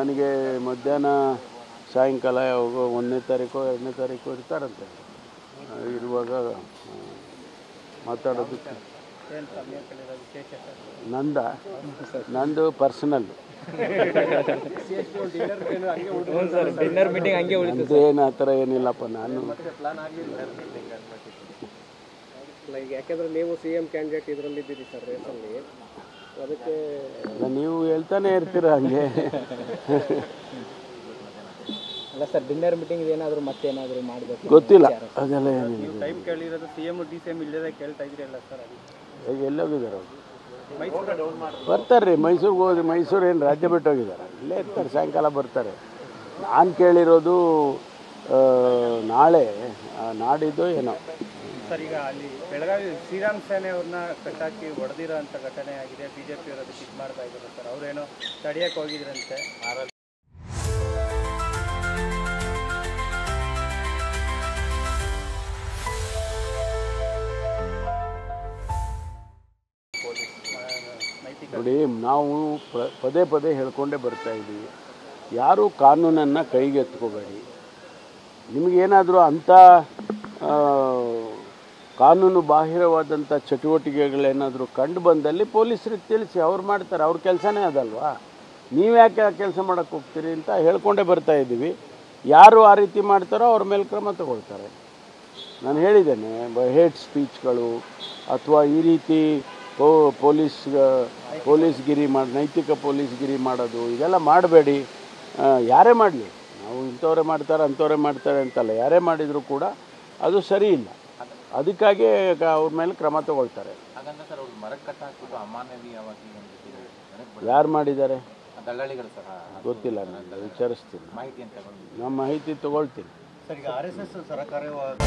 ನನಗೆ ಮಧ್ಯಾಹ್ನ ಸಾಯಂಕಾಲ ಯಾವಾಗ 1ನೇ ತಾರೀಕು 2ನೇ ತಾರೀಕು ಇರ್ತಾರಂತೆ. ಇರುವಾಗ ಮಾತಾಡೋದಕ್ಕೆ ನಂದು ಪರ್ಸನಲ್ ಏನು ಆ ಥರ ಏನಿಲ್ಲಪ್ಪ. ನಾನು ಯಾಕೆಂದ್ರೆ ನೀವು CM ಕ್ಯಾಂಡಿಡೇಟ್ ಇದರಲ್ಲಿ ಇದ್ದೀರಿ ಸರ್ ರೇಸಲ್ಲಿ, ಅದಕ್ಕೆ ನೀವು ಹೇಳ್ತಾನೆ ಇರ್ತೀರ ಹಂಗೆ. ಅಲ್ಲ ಸರ್, ಡಿನ್ನರ್ ಮೀಟಿಂಗ್ ಏನಾದರೂ ಮತ್ತೇನಾದರೂ ಮಾಡಬೇಕು ಗೊತ್ತಿಲ್ಲ, ಅದೆಲ್ಲ ಏನಿಲ್ಲ. ಟೈಮ್ ಕೇಳಿರೋದು CM DCM ಇಲ್ಲದೆ ಕೇಳ್ತಾ ಇದ್ರಲ್ಲ ಸರ್, ಎಲ್ಲೋಗಿದ್ದಾರೆ ಅವರು? ಬರ್ತಾರೆ ರೀ, ಮೈಸೂರಿಗೆ ಹೋಗಿ. ಮೈಸೂರು ಏನು ರಾಜ್ಯ ಬಿಟ್ಟು ಹೋಗಿದ್ದಾರೆ, ಇಲ್ಲೇ ಇರ್ತಾರೆ, ಸಾಯಂಕಾಲ ಬರ್ತಾರೆ. ನಾನು ಕೇಳಿರೋದು ನಾಳೆ ನಾಡಿದ್ದು ಏನೋ ಸರ್. ಈಗ ಅಲ್ಲಿ ಬೆಳಗಾವಿ ಶ್ರೀರಾಮ್ ಸೇನೆ ಅವ್ರನ್ನ ಕಟ್ಟಾಕಿ ಹೊಡೆದಿರೋ ಅಂಥ ಘಟನೆ ಆಗಿದೆ. BJP ಅವರು ಅದಕ್ಕೆ ಇದು ಮಾಡ್ತಾ ಇದ್ದಾರೆ ಸರ್, ಅವರೇನೋ ತಡೆಯಕ್ಕೆ ಹೋಗಿದ್ರಂತೆ. ನೋಡಿ, ನಾವು ಪದೇ ಪದೇ ಹೇಳ್ಕೊಂಡೇ ಬರ್ತಾ ಇದ್ದೀವಿ, ಯಾರೂ ಕಾನೂನನ್ನು ಕೈಗೆ ಎತ್ಕೋಬೇಡಿ. ನಿಮಗೇನಾದರೂ ಅಂಥ ಕಾನೂನು ಬಾಹಿರವಾದಂಥ ಚಟುವಟಿಕೆಗಳೇನಾದರೂ ಕಂಡು ಬಂದಲ್ಲಿ ಪೊಲೀಸರಿಗೆ ತಿಳಿಸಿ, ಅವ್ರು ಮಾಡ್ತಾರೆ, ಅವ್ರ ಕೆಲಸನೇ ಅದಲ್ವಾ. ನೀವು ಯಾಕೆ ಆ ಕೆಲಸ ಮಾಡೋಕ್ಕೆ ಹೋಗ್ತೀರಿ ಅಂತ ಹೇಳ್ಕೊಂಡೇ ಬರ್ತಾ ಇದ್ದೀವಿ. ಯಾರು ಆ ರೀತಿ ಮಾಡ್ತಾರೋ ಅವ್ರ ಮೇಲೆ ಕ್ರಮ ತಗೊಳ್ತಾರೆ. ನಾನು ಹೇಳಿದ್ದೇನೆ, ಹೇಟ್ ಸ್ಪೀಚ್ಗಳು ಅಥವಾ ಈ ರೀತಿ ಪೊಲೀಸ್ಗಿರಿ ಮಾಡಿ, ನೈತಿಕ ಪೊಲೀಸ್ಗಿರಿ ಮಾಡೋದು, ಇದೆಲ್ಲ ಮಾಡಬೇಡಿ. ಯಾರೇ ಮಾಡಲಿ, ನಾವು ಇಂಥವ್ರೆ ಮಾಡ್ತಾರೆ ಅಂಥವ್ರೆ ಮಾಡ್ತಾರೆ ಅಂತಲ್ಲ, ಯಾರೇ ಮಾಡಿದರೂ ಕೂಡ ಅದು ಸರಿ ಇಲ್ಲ. ಅದಕ್ಕಾಗಿ ಅವ್ರ ಮೇಲೆ ಕ್ರಮ ತಗೊಳ್ತಾರೆ. ಯಾರು ಮಾಡಿದ್ದಾರೆ ಗೊತ್ತಿಲ್ಲ, ನನಗೆ ವಿಚಾರಿಸ್ತೀನಿ, ನಮ್ಮ ಮಾಹಿತಿ ತಗೊಳ್ತೀನಿ. ಸರ್, ಈಗ RSS ಸರಕಾರವಾಗಿ